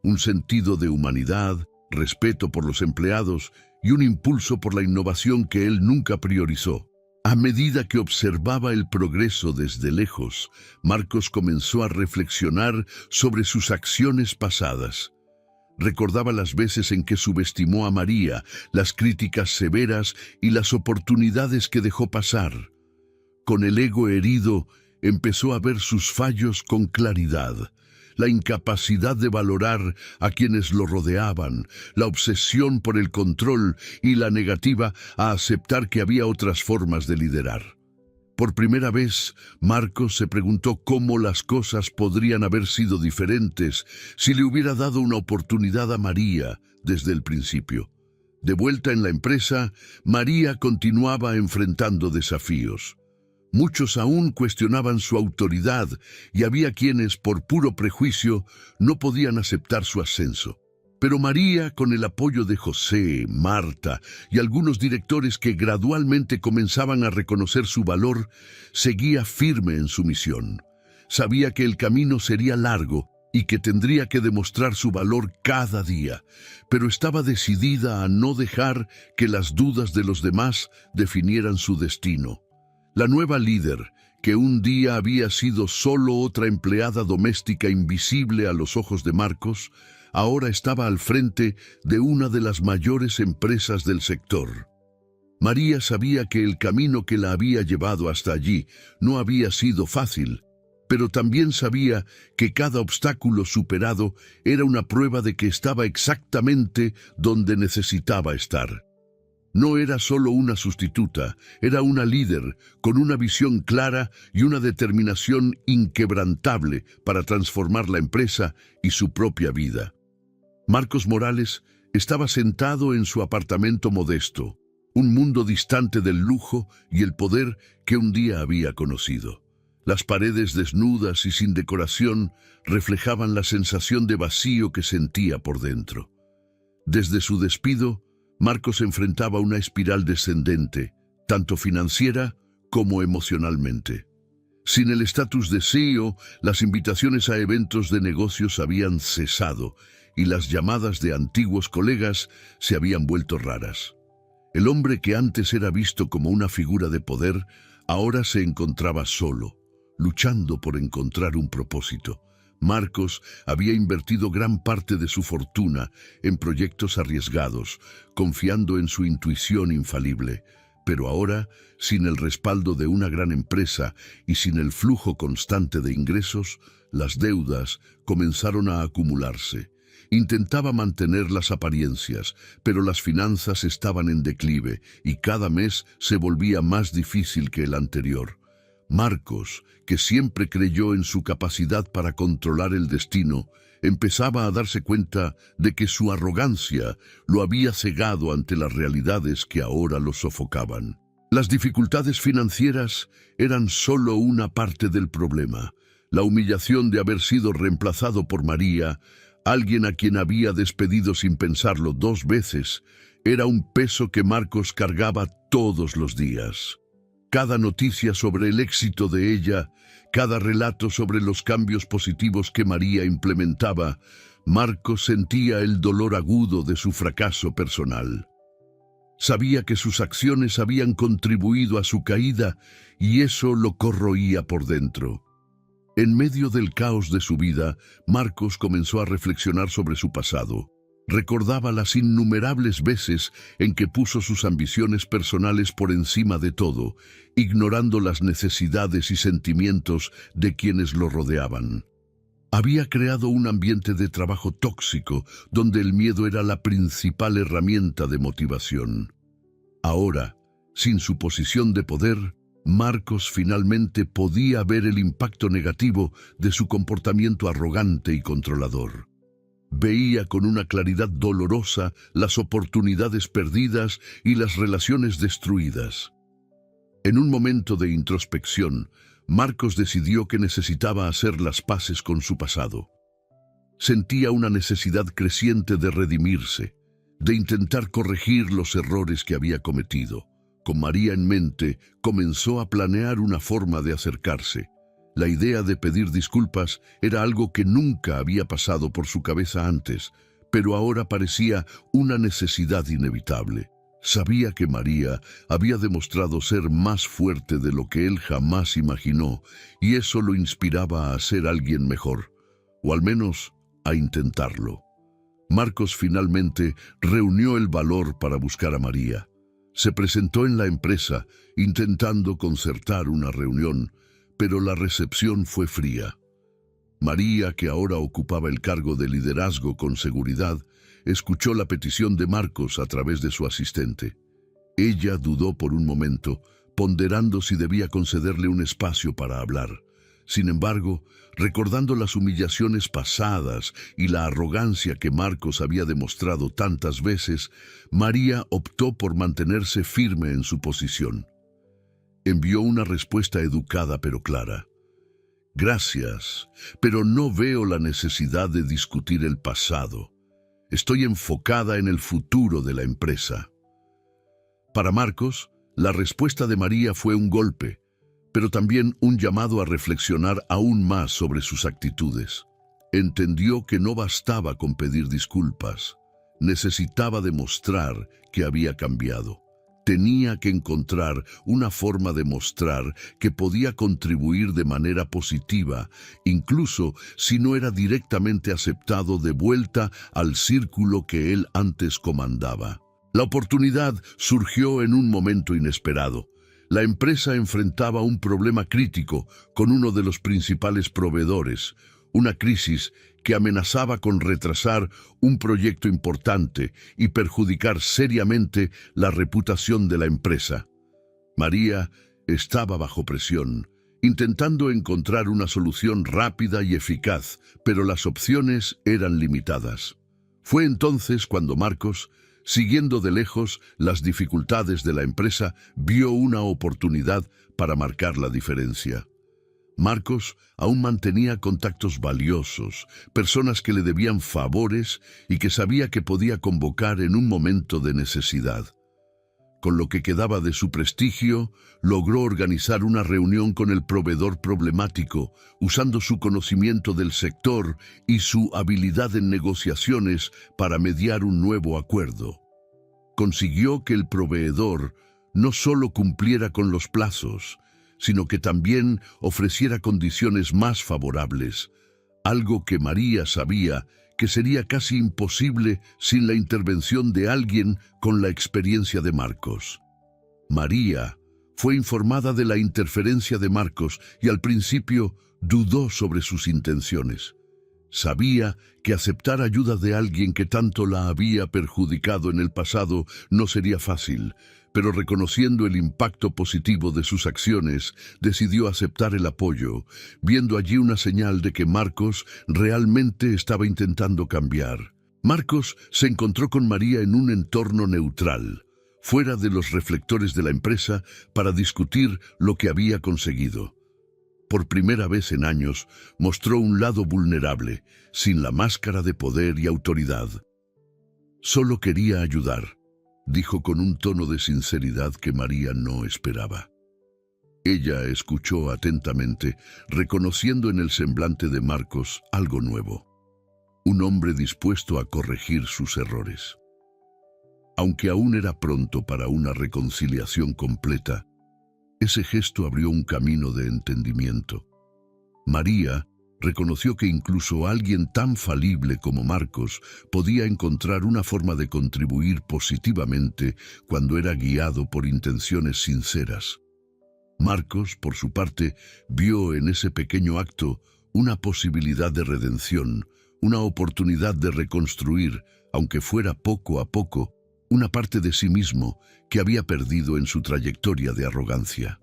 Speaker 1: un sentido de humanidad, respeto por los empleados y un impulso por la innovación que él nunca priorizó. A medida que observaba el progreso desde lejos, Marcos comenzó a reflexionar sobre sus acciones pasadas. Recordaba las veces en que subestimó a María, las críticas severas y las oportunidades que dejó pasar. Con el ego herido, empezó a ver sus fallos con claridad: la incapacidad de valorar a quienes lo rodeaban, la obsesión por el control y la negativa a aceptar que había otras formas de liderar. Por primera vez, Marcos se preguntó cómo las cosas podrían haber sido diferentes si le hubiera dado una oportunidad a María desde el principio. De vuelta en la empresa, María continuaba enfrentando desafíos. Muchos aún cuestionaban su autoridad y había quienes, por puro prejuicio, no podían aceptar su ascenso. Pero María, con el apoyo de José, Marta y algunos directores que gradualmente comenzaban a reconocer su valor, seguía firme en su misión. Sabía que el camino sería largo y que tendría que demostrar su valor cada día, pero estaba decidida a no dejar que las dudas de los demás definieran su destino. La nueva líder, que un día había sido solo otra empleada doméstica invisible a los ojos de Marcos, ahora estaba al frente de una de las mayores empresas del sector. María sabía que el camino que la había llevado hasta allí no había sido fácil, pero también sabía que cada obstáculo superado era una prueba de que estaba exactamente donde necesitaba estar. No era solo una sustituta, era una líder con una visión clara y una determinación inquebrantable para transformar la empresa y su propia vida. Marcos Morales estaba sentado en su apartamento modesto, un mundo distante del lujo y el poder que un día había conocido. Las paredes desnudas y sin decoración reflejaban la sensación de vacío que sentía por dentro. Desde su despido, Marcos enfrentaba una espiral descendente, tanto financiera como emocionalmente. Sin el estatus de CEO, las invitaciones a eventos de negocios habían cesado y las llamadas de antiguos colegas se habían vuelto raras. El hombre que antes era visto como una figura de poder, ahora se encontraba solo, luchando por encontrar un propósito. Marcos había invertido gran parte de su fortuna en proyectos arriesgados, confiando en su intuición infalible. Pero ahora, sin el respaldo de una gran empresa y sin el flujo constante de ingresos, las deudas comenzaron a acumularse. Intentaba mantener las apariencias, pero las finanzas estaban en declive y cada mes se volvía más difícil que el anterior. Marcos, que siempre creyó en su capacidad para controlar el destino, empezaba a darse cuenta de que su arrogancia lo había cegado ante las realidades que ahora lo sofocaban. Las dificultades financieras eran solo una parte del problema. La humillación de haber sido reemplazado por María, alguien a quien había despedido sin pensarlo 2 veces, era un peso que Marcos cargaba todos los días. Cada noticia sobre el éxito de ella, cada relato sobre los cambios positivos que María implementaba, Marcos sentía el dolor agudo de su fracaso personal. Sabía que sus acciones habían contribuido a su caída y eso lo corroía por dentro. En medio del caos de su vida, Marcos comenzó a reflexionar sobre su pasado. Recordaba las innumerables veces en que puso sus ambiciones personales por encima de todo, ignorando las necesidades y sentimientos de quienes lo rodeaban. Había creado un ambiente de trabajo tóxico, donde el miedo era la principal herramienta de motivación. Ahora, sin su posición de poder, Marcos finalmente podía ver el impacto negativo de su comportamiento arrogante y controlador. Veía con una claridad dolorosa las oportunidades perdidas y las relaciones destruidas. En un momento de introspección, Marcos decidió que necesitaba hacer las paces con su pasado. Sentía una necesidad creciente de redimirse, de intentar corregir los errores que había cometido. Con María en mente, comenzó a planear una forma de acercarse. La idea de pedir disculpas era algo que nunca había pasado por su cabeza antes, pero ahora parecía una necesidad inevitable. Sabía que María había demostrado ser más fuerte de lo que él jamás imaginó, y eso lo inspiraba a ser alguien mejor, o al menos a intentarlo. Marcos finalmente reunió el valor para buscar a María. Se presentó en la empresa, intentando concertar una reunión, pero la recepción fue fría. María, que ahora ocupaba el cargo de liderazgo con seguridad, escuchó la petición de Marcos a través de su asistente. Ella dudó por un momento, ponderando si debía concederle un espacio para hablar. Sin embargo, recordando las humillaciones pasadas y la arrogancia que Marcos había demostrado tantas veces, María optó por mantenerse firme en su posición. envió una respuesta educada pero clara. Gracias, pero no veo la necesidad de discutir el pasado. Estoy enfocada en el futuro de la empresa. Para Marcos, la respuesta de María fue un golpe, pero también un llamado a reflexionar aún más sobre sus actitudes. Entendió que no bastaba con pedir disculpas. Necesitaba demostrar que había cambiado. Tenía que encontrar una forma de mostrar que podía contribuir de manera positiva, incluso si no era directamente aceptado de vuelta al círculo que él antes comandaba. La oportunidad surgió en un momento inesperado. La empresa enfrentaba un problema crítico con uno de los principales proveedores, una crisis que amenazaba con retrasar un proyecto importante y perjudicar seriamente la reputación de la empresa. María estaba bajo presión, intentando encontrar una solución rápida y eficaz, pero las opciones eran limitadas. Fue entonces cuando Marcos, siguiendo de lejos las dificultades de la empresa, vio una oportunidad para marcar la diferencia. Marcos aún mantenía contactos valiosos, personas que le debían favores y que sabía que podía convocar en un momento de necesidad. Con lo que quedaba de su prestigio, logró organizar una reunión con el proveedor problemático, usando su conocimiento del sector y su habilidad en negociaciones para mediar un nuevo acuerdo. Consiguió que el proveedor no solo cumpliera con los plazos, sino que también ofreciera condiciones más favorables, algo que María sabía que sería casi imposible sin la intervención de alguien con la experiencia de Marcos. María fue informada de la interferencia de Marcos y al principio dudó sobre sus intenciones. Sabía que aceptar ayuda de alguien que tanto la había perjudicado en el pasado no sería fácil, pero reconociendo el impacto positivo de sus acciones, decidió aceptar el apoyo, viendo allí una señal de que Marcos realmente estaba intentando cambiar. Marcos se encontró con María en un entorno neutral, fuera de los reflectores de la empresa, para discutir lo que había conseguido. Por primera vez en años, mostró un lado vulnerable, sin la máscara de poder y autoridad. Solo quería ayudar, dijo con un tono de sinceridad que María no esperaba. Ella escuchó atentamente, reconociendo en el semblante de Marcos algo nuevo, un hombre dispuesto a corregir sus errores. Aunque aún era pronto para una reconciliación completa, ese gesto abrió un camino de entendimiento. María reconoció que incluso alguien tan falible como Marcos podía encontrar una forma de contribuir positivamente cuando era guiado por intenciones sinceras. Marcos, por su parte, vio en ese pequeño acto una posibilidad de redención, una oportunidad de reconstruir, aunque fuera poco a poco, una parte de sí mismo que había perdido en su trayectoria de arrogancia.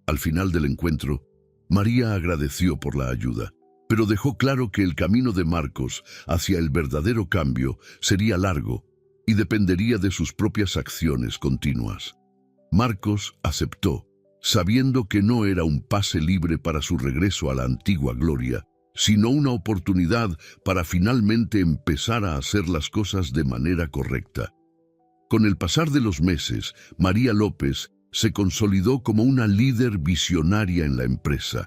Speaker 1: Al final del encuentro, María agradeció por la ayuda, pero dejó claro que el camino de Marcos hacia el verdadero cambio sería largo y dependería de sus propias acciones continuas. Marcos aceptó, sabiendo que no era un pase libre para su regreso a la antigua gloria, sino una oportunidad para finalmente empezar a hacer las cosas de manera correcta. Con el pasar de los meses, María López se consolidó como una líder visionaria en la empresa.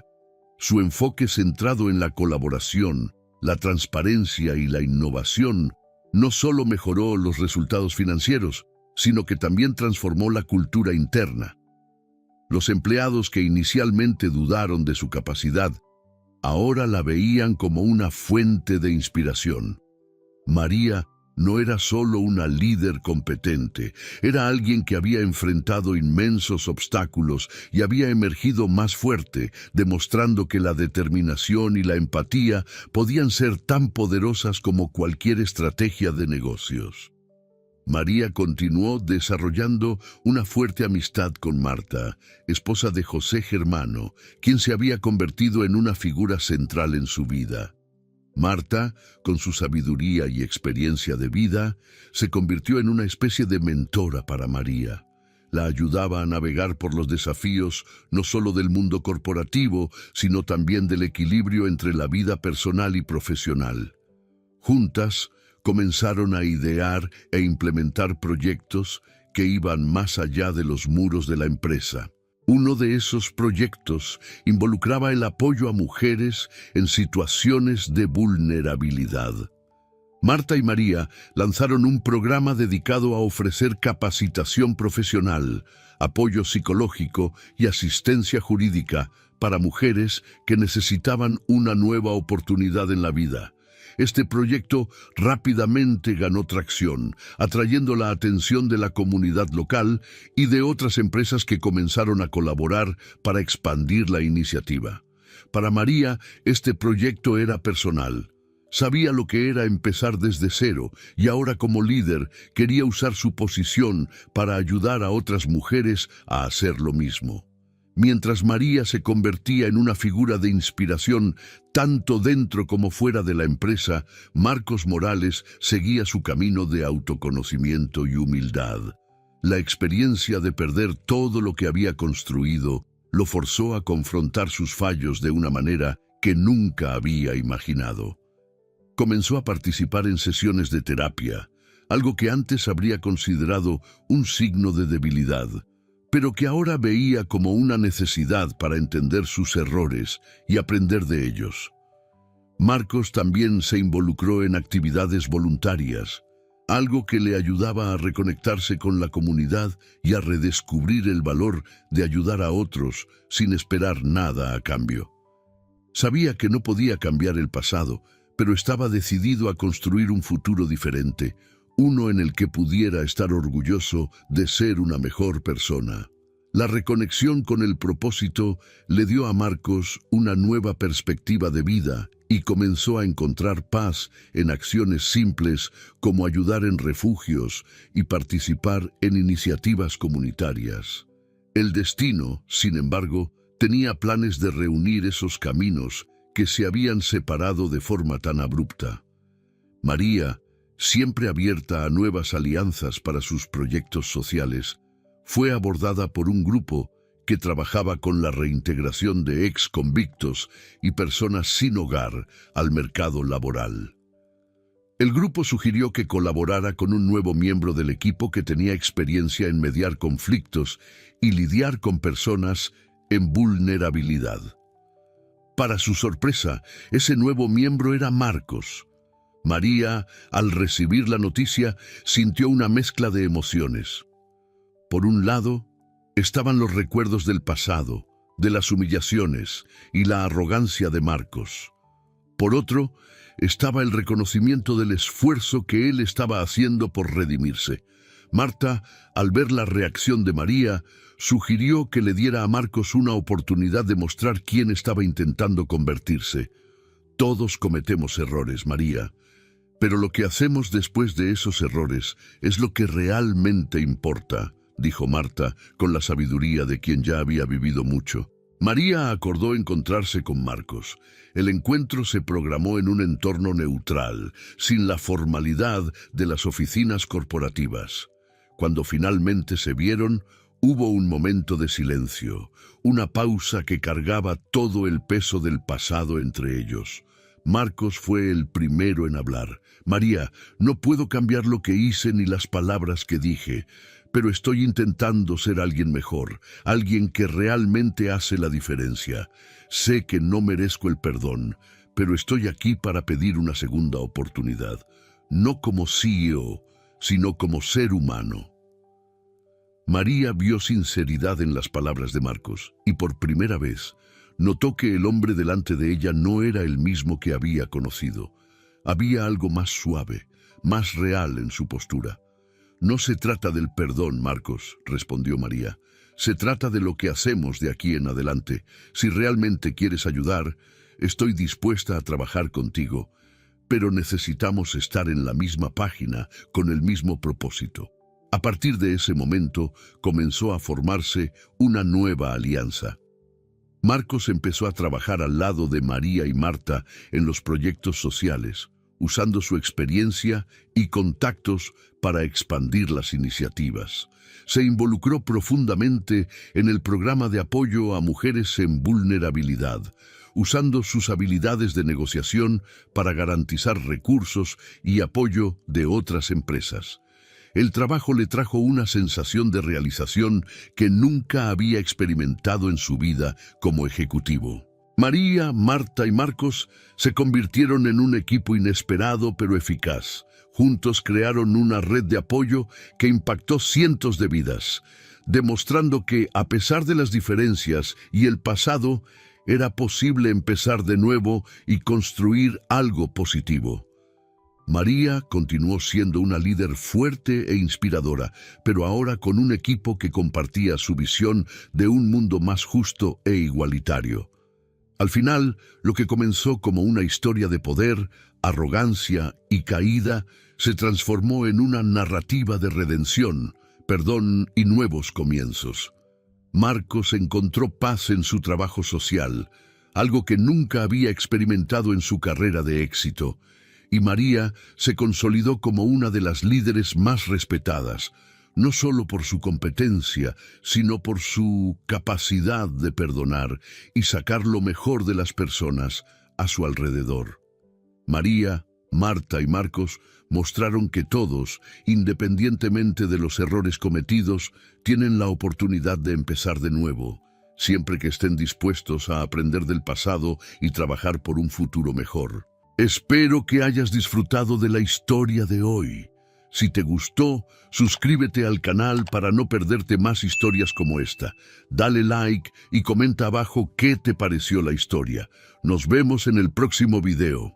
Speaker 1: Su enfoque centrado en la colaboración, la transparencia y la innovación no solo mejoró los resultados financieros, sino que también transformó la cultura interna. Los empleados que inicialmente dudaron de su capacidad, ahora la veían como una fuente de inspiración. María no era solo una líder competente, era alguien que había enfrentado inmensos obstáculos y había emergido más fuerte, demostrando que la determinación y la empatía podían ser tan poderosas como cualquier estrategia de negocios. María continuó desarrollando una fuerte amistad con Marta, esposa de José Germano, quien se había convertido en una figura central en su vida. Marta, con su sabiduría y experiencia de vida, se convirtió en una especie de mentora para María. la ayudaba a navegar por los desafíos no solo del mundo corporativo, sino también del equilibrio entre la vida personal y profesional. Juntas, comenzaron a idear e implementar proyectos que iban más allá de los muros de la empresa. Uno de esos proyectos involucraba el apoyo a mujeres en situaciones de vulnerabilidad. Marta y María lanzaron un programa dedicado a ofrecer capacitación profesional, apoyo psicológico y asistencia jurídica para mujeres que necesitaban una nueva oportunidad en la vida. Este proyecto rápidamente ganó tracción, atrayendo la atención de la comunidad local y de otras empresas que comenzaron a colaborar para expandir la iniciativa. Para María, este proyecto era personal. Sabía lo que era empezar desde cero y ahora como líder quería usar su posición para ayudar a otras mujeres a hacer lo mismo. Mientras María se convertía en una figura de inspiración tanto dentro como fuera de la empresa, Marcos Morales seguía su camino de autoconocimiento y humildad. La experiencia de perder todo lo que había construido lo forzó a confrontar sus fallos de una manera que nunca había imaginado. Comenzó a participar en sesiones de terapia, algo que antes habría considerado un signo de debilidad, pero que ahora veía como una necesidad para entender sus errores y aprender de ellos. Marcos también se involucró en actividades voluntarias, algo que le ayudaba a reconectarse con la comunidad y a redescubrir el valor de ayudar a otros sin esperar nada a cambio. Sabía que no podía cambiar el pasado, pero estaba decidido a construir un futuro diferente, uno en el que pudiera estar orgulloso de ser una mejor persona. La reconexión con el propósito le dio a Marcos una nueva perspectiva de vida y comenzó a encontrar paz en acciones simples como ayudar en refugios y participar en iniciativas comunitarias. El destino, sin embargo, tenía planes de reunir esos caminos que se habían separado de forma tan abrupta. María, siempre abierta a nuevas alianzas para sus proyectos sociales, fue abordada por un grupo que trabajaba con la reintegración de ex-convictos y personas sin hogar al mercado laboral. El grupo sugirió que colaborara con un nuevo miembro del equipo que tenía experiencia en mediar conflictos y lidiar con personas en vulnerabilidad. Para su sorpresa, ese nuevo miembro era Marcos. María, al recibir la noticia, sintió una mezcla de emociones. Por un lado, estaban los recuerdos del pasado, de las humillaciones y la arrogancia de Marcos. Por otro, estaba el reconocimiento del esfuerzo que él estaba haciendo por redimirse. Marta, al ver la reacción de María, sugirió que le diera a Marcos una oportunidad de mostrar quién estaba intentando convertirse. Todos cometemos errores, María, pero lo que hacemos después de esos errores es lo que realmente importa, dijo Marta, con la sabiduría de quien ya había vivido mucho. María acordó encontrarse con Marcos. El encuentro se programó en un entorno neutral, sin la formalidad de las oficinas corporativas. Cuando finalmente se vieron, hubo un momento de silencio, una pausa que cargaba todo el peso del pasado entre ellos. Marcos fue el primero en hablar. María, no puedo cambiar lo que hice ni las palabras que dije, pero estoy intentando ser alguien mejor, alguien que realmente hace la diferencia. Sé que no merezco el perdón, pero estoy aquí para pedir una segunda oportunidad, no como CEO, sino como ser humano. María vio sinceridad en las palabras de Marcos y por primera vez notó que el hombre delante de ella no era el mismo que había conocido. Había algo más suave, más real en su postura. No se trata del perdón, Marcos, respondió María. Se trata de lo que hacemos de aquí en adelante. Si realmente quieres ayudar, estoy dispuesta a trabajar contigo, pero necesitamos estar en la misma página, con el mismo propósito. A partir de ese momento, comenzó a formarse una nueva alianza. Marcos empezó a trabajar al lado de María y Marta en los proyectos sociales, usando su experiencia y contactos para expandir las iniciativas. Se involucró profundamente en el programa de apoyo a mujeres en vulnerabilidad, usando sus habilidades de negociación para garantizar recursos y apoyo de otras empresas. El trabajo le trajo una sensación de realización que nunca había experimentado en su vida como ejecutivo. María, Marta y Marcos se convirtieron en un equipo inesperado pero eficaz. Juntos crearon una red de apoyo que impactó cientos de vidas, demostrando que, a pesar de las diferencias y el pasado, era posible empezar de nuevo y construir algo positivo. María continuó siendo una líder fuerte e inspiradora, pero ahora con un equipo que compartía su visión de un mundo más justo e igualitario. Al final, lo que comenzó como una historia de poder, arrogancia y caída, se transformó en una narrativa de redención, perdón y nuevos comienzos. Marcos encontró paz en su trabajo social, algo que nunca había experimentado en su carrera de éxito, y María se consolidó como una de las líderes más respetadas, no solo por su competencia, sino por su capacidad de perdonar y sacar lo mejor de las personas a su alrededor. María, Marta y Marcos mostraron que todos, independientemente de los errores cometidos, tienen la oportunidad de empezar de nuevo, siempre que estén dispuestos a aprender del pasado y trabajar por un futuro mejor. Espero que hayas disfrutado de la historia de hoy. Si te gustó, suscríbete al canal para no perderte más historias como esta. Dale like y comenta abajo qué te pareció la historia. Nos vemos en el próximo video.